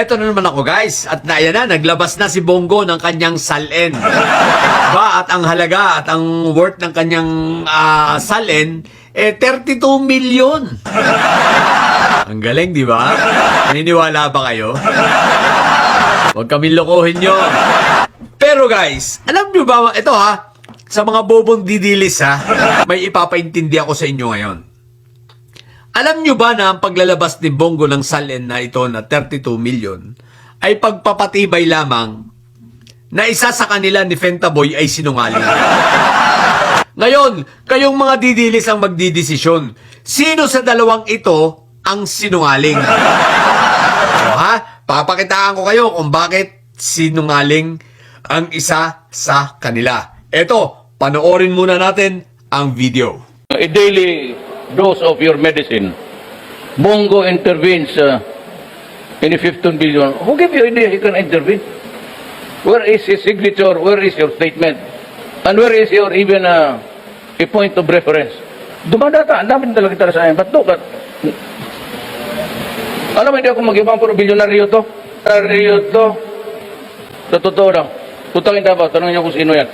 Eto na naman ako guys, at ayan na, naglabas na si Bongo ng kanyang salin. At ang halaga at ang worth ng kanyang salin, 32 million. Ang galing, di ba? Naniniwala ba kayo? Huwag kami lokohin nyo. Pero guys, alam nyo ba, ito sa mga bobong didilis may ipapaintindi ako sa inyo ngayon. Alam nyo ba na ang paglalabas ni Bongo ng salin na ito na 32 million ay pagpapatibay lamang na isa sa kanila ni Fentaboy ay sinungaling? Ngayon, kayong mga didilis ang magdidesisyon. Sino sa dalawang ito ang sinungaling? Papakitaan ko kayo kung bakit sinungaling ang isa sa kanila. Eto, panoorin muna natin ang video. A daily dose of your medicine. Bongo intervenes in 15 billion. Who gave you idea he can intervene? Where is his signature? Where is your statement? And where is your even a point of reference? Dumadata, ang dami talaga tala sa akin. But look at... Alam mo, hindi ako mag-ibang puro bilyonaryo to. Bilyonaryo to. Sa totoo lang. Tutangin dapat, tanongin niyo kung sino yan.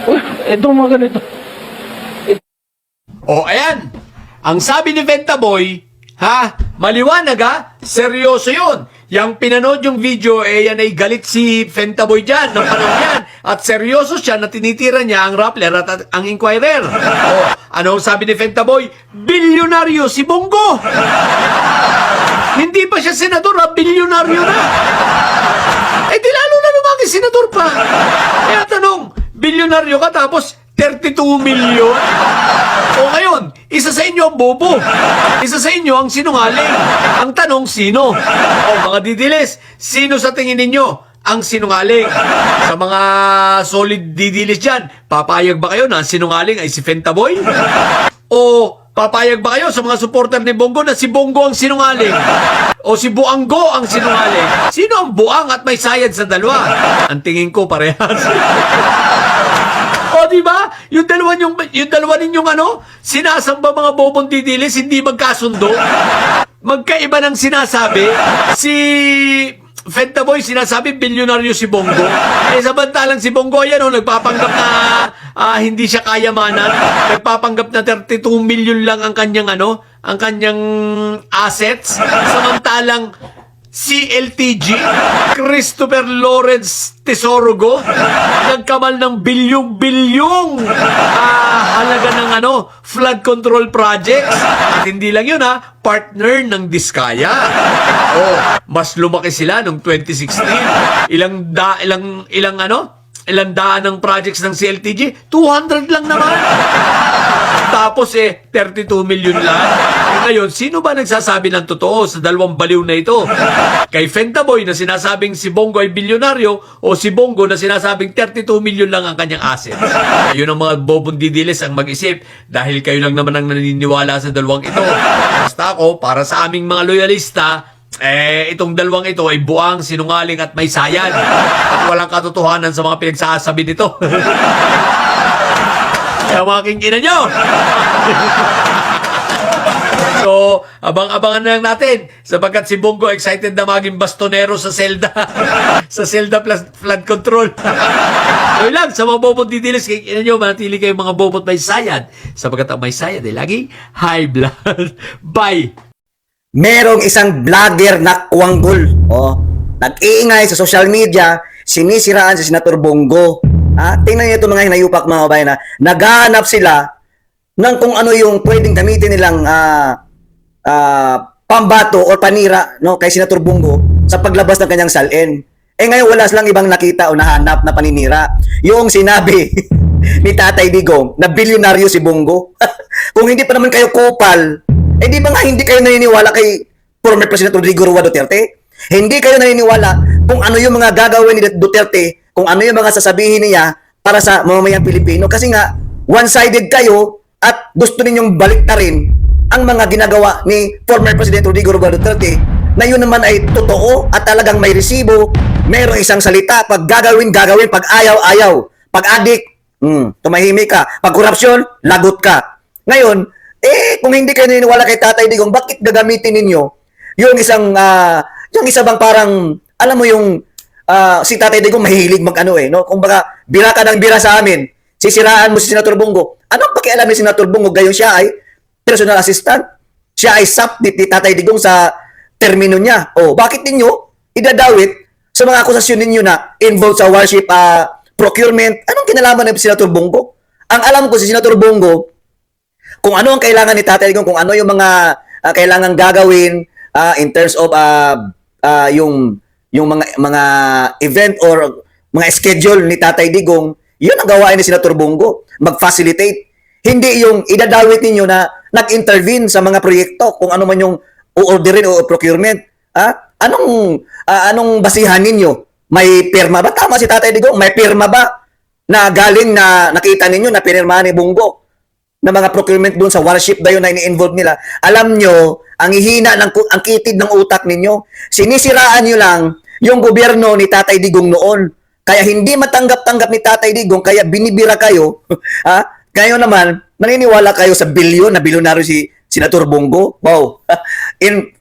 Uy, ito mga ganito. Ayan. Ang sabi ni Fentaboy, maliwanag seryoso yun. Yang pinanood yung video, yan ay galit si Fentaboy dyan, ng panahon yan. At seryoso siya na tinitira niya ang Rappler at ang Inquirer. Ano sabi ni Fentaboy? Bilyonaryo si Bongo. Hindi pa siya senador, bilyonaryo na. Di lalo na lumaki senador pa. Kaya tanong, bilyonaryo ka tapos 32 million? Ngayon, isa sa inyo ang bobo. Isa sa inyo ang sinungaling. Ang tanong, sino? Mga didilis, sino sa tingin ninyo ang sinungaling? Sa mga solid didilis dyan, papayag ba kayo na ang sinungaling ay si Fentaboy? O papayag ba kayo sa mga supporter ni Bongo na si Bongo ang sinungaling? O si Buanggo ang sinungaling? Sino ang buang at may sayad sa dalawa? Ang tingin ko parehas. Diba? Yung dalawa ninyong sinasamba mga bobong didilis, hindi magkasundo. Magkaiba ng sinasabi. Si Fentaboy sinasabi bilyonaryo si Bongo. Samantalang si Bongo nagpapanggap na hindi siya kayamanan. Nagpapanggap na 32 million lang ang kanyang ang kanyang assets. Samantalang si LTG, Christopher Lawrence Tesorogo, nagkamal ng bilyong-bilyong halaga ng flood control projects. At hindi lang yun partner ng Diskaya. Mas lumaki sila noong 2016. Ilang daan ng projects ng CLTG? 200 lang naman. Tapos 32 million lang. Ngayon, sino ba nagsasabi ng totoo sa dalawang baliw na ito? Kay Fentaboy na sinasabing si Bongo ay bilyonaryo o si Bongo na sinasabing 32 million lang ang kanyang assets? Yun ang mga bobong didilis ang mag-isip dahil kayo lang naman ang naniniwala sa dalawang ito. Basta ako, para sa aming mga loyalista, itong dalawang ito ay buang, sinungaling at may sayad. At walang katotohanan sa mga pinagsasabi nito. Kaya mga kingkinan nyo! So, abang-abangan na lang natin sapagkat si Bongo excited na maging bastonero sa Zelda. Sa Zelda plus flood control. So lang, sa mga bobot didilis, kaya nyo, manatili kayong mga bobot may sayad sapagkat ang may sayad ay lagi high blood. Bye! Merong isang vlogger na kuwanggol. Nag-iingay sa social media, sinisiraan si Senator Bongo. Tingnan niyo itong mga hinayupak mga kabayan na naghahanap sila ng kung ano yung pwedeng gamitin nilang pambato o panira kay Senator Bongo sa paglabas ng kanyang salin. Ngayon wala silang ibang nakita o nahanap na paninira. Yung sinabi ni Tatay Digong na bilyonaryo si Bongo. Kung hindi pa naman kayo kupal, di ba nga hindi kayo naniniwala kay former President Rodrigo Roa Duterte? Hindi kayo naniniwala kung ano yung mga gagawin ni Duterte, kung ano yung mga sasabihin niya para sa mamamayang Pilipino. Kasi nga, one-sided kayo at gusto ninyong baliktarin ang mga ginagawa ni former President Rodrigo Roa Duterte na yun naman ay totoo at talagang may resibo, merong isang salita, pag gagawin, pag ayaw, pag adik, tumahimik ka, pag korupsyon, lagot ka. Ngayon, kung hindi kayo naniniwala kay Tatay Digong, bakit gagamitin ninyo yung isang Yung isa bang parang, alam mo yung, si Tatay Digong mahilig mag-ano no? Kung baka, bira ka ng bira sa amin, sisiraan mo si Senator Bongo. Anong pakialam ni Senator Bongo? Gayon siya ay personal assistant. Siya ay sap ni Tatay Digong sa termino niya. O, bakit ninyo idadawit sa mga akusasyon ninyo na involved sa warship procurement? Anong kinalaman ni Senator Bongo? Ang alam ko si Senator Bongo, kung ano ang kailangan ni Tatay Digong, kung ano yung mga kailangan gagawin in terms of yung mga event or mga schedule ni Tatay Digong, yun ang gawain ni Senator Bongo, mag-facilitate. Hindi yung idadawit ninyo na nag-intervene sa mga proyekto, kung ano man yung o-orderin o procurement. Anong basihan ninyo? May pirma ba? Tama si Tatay Digong, may pirma ba na galing na nakita ninyo na pinirmahan ni Bongo na mga procurement doon sa warship ba yun na ini-involve nila? Alam nyo, ang hihina, ang kitid ng utak ninyo, sinisiraan nyo lang yung gobyerno ni Tatay Digong noon. Kaya hindi matanggap-tanggap ni Tatay Digong, kaya binibira kayo. Ngayon naman, naniniwala kayo sa bilyon na bilyonaryo si Senator Bongo. Wow.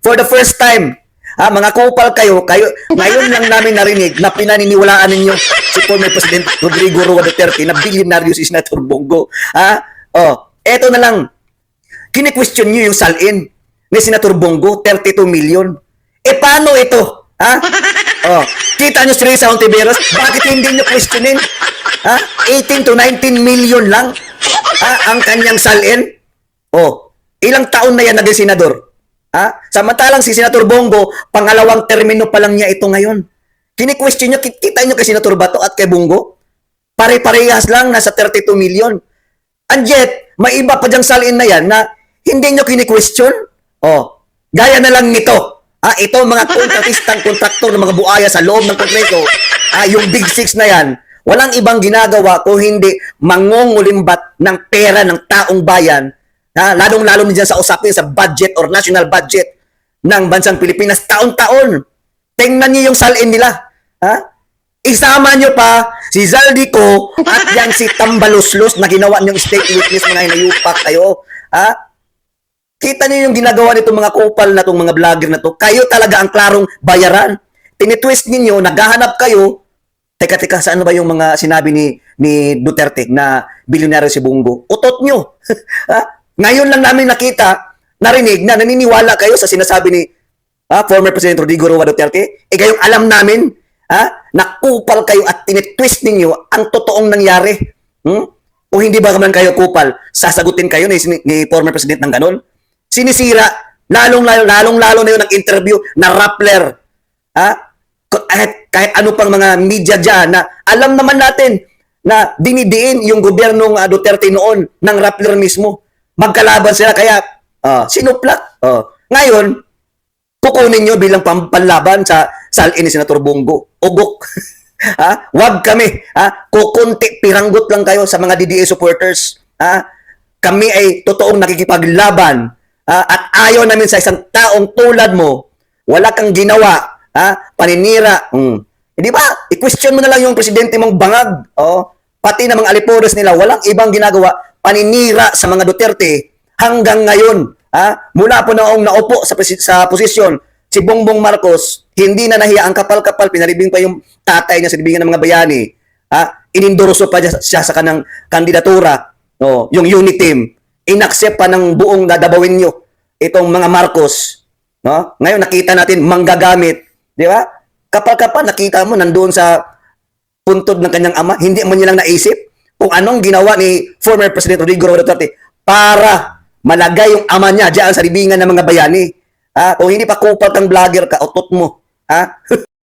For the first time, mga kupal kayo, ngayon lang namin narinig na pinaniniwalaan ninyo si former President Rodrigo Roa Duterte na bilyonaryo si Senator Bongo. Eto na lang. Kini-question nyo yung salin ni Senator Bongo, 32 million. Paano ito? Kita nyo si Risa Ontiveros, bakit hindi nyo questionin? 18 to 19 million lang ang kanyang salin. Ilang taon na yan naging senador? Samantalang si Senator Bongo, pangalawang termino pa lang niya ito ngayon. Kini-question nyo, kita nyo kay Senator Bato at kay Bongo? Pare-parehas lang, nasa 32 million. And yet, may iba pa diyang salin na yan na hindi nyo kini-question. Gaya na lang nito. Ito mga kontratistang kontraktor ng mga buaya sa loob ng Kongreso, yung Big Six na yan, walang ibang ginagawa kung hindi mangungulimbat ng pera ng taong bayan, lalong-lalo na dyan sa usapin sa budget or national budget ng bansang Pilipinas taon-taon. Tingnan niyo yung salin nila. Isama nyo pa si Zaldico at yan si Tambaluslos na ginawa niyong state witness, mga inayupak kayo. Kita niyo yung ginagawa nitong mga kupal na itong mga vlogger na to. Kayo talaga ang klarong bayaran. Tinitwist ninyo, naghahanap kayo. Teka, saan ba yung mga sinabi ni Duterte na bilyonaryo si Bongo? Utot nyo. Ngayon lang namin nakita, narinig na naniniwala kayo sa sinasabi ni former President Rodrigo Roa Duterte. Kayong alam namin, nakupal kayo at tinitwist ninyo ang totoong nangyari. Kung hindi ba naman kayo kupal, sasagutin kayo ni former President ng ganon? Sinisira, lalong-lalo na yun ang interview na Rappler. Kahit ano pang mga media dyan na alam naman natin na dinidiin yung gobyernong Duterte noon ng Rappler mismo. Magkalaban sila kaya sinuplak. Ngayon, kukunin nyo bilang panlaban sa salin ni Senator Bongo. Ugok. Wag kami. Kukunti, piranggot lang kayo sa mga DDA supporters. Kami ay totoong nakikipaglaban. At ayaw namin sa isang taong tulad mo, wala kang ginawa, paninira. Di ba? I-question mo na lang yung presidente mong bangag. Pati na mga alipores nila, walang ibang ginagawa, paninira sa mga Duterte hanggang ngayon. Mula po noong naupo sa posisyon, si Bongbong Marcos, hindi na nahiya ang kapal-kapal, pinalibing pa yung tatay niya sa libingan ng mga bayani. Inindoroso pa siya sa kanang kandidatura, yung unit team. Inaccept pa ng buong dadabawin nyo itong mga Marcos. Ngayon nakita natin manggagamit. Di ba? Kapal-kapal, nakita mo nandoon sa puntod ng kanyang ama, hindi mo nilang naisip kung anong ginawa ni former President Rodrigo Roa Duterte para malagay yung ama niya diyan sa libingan ng mga bayani. Kung hindi pa kupal kang vlogger ka, utot mo.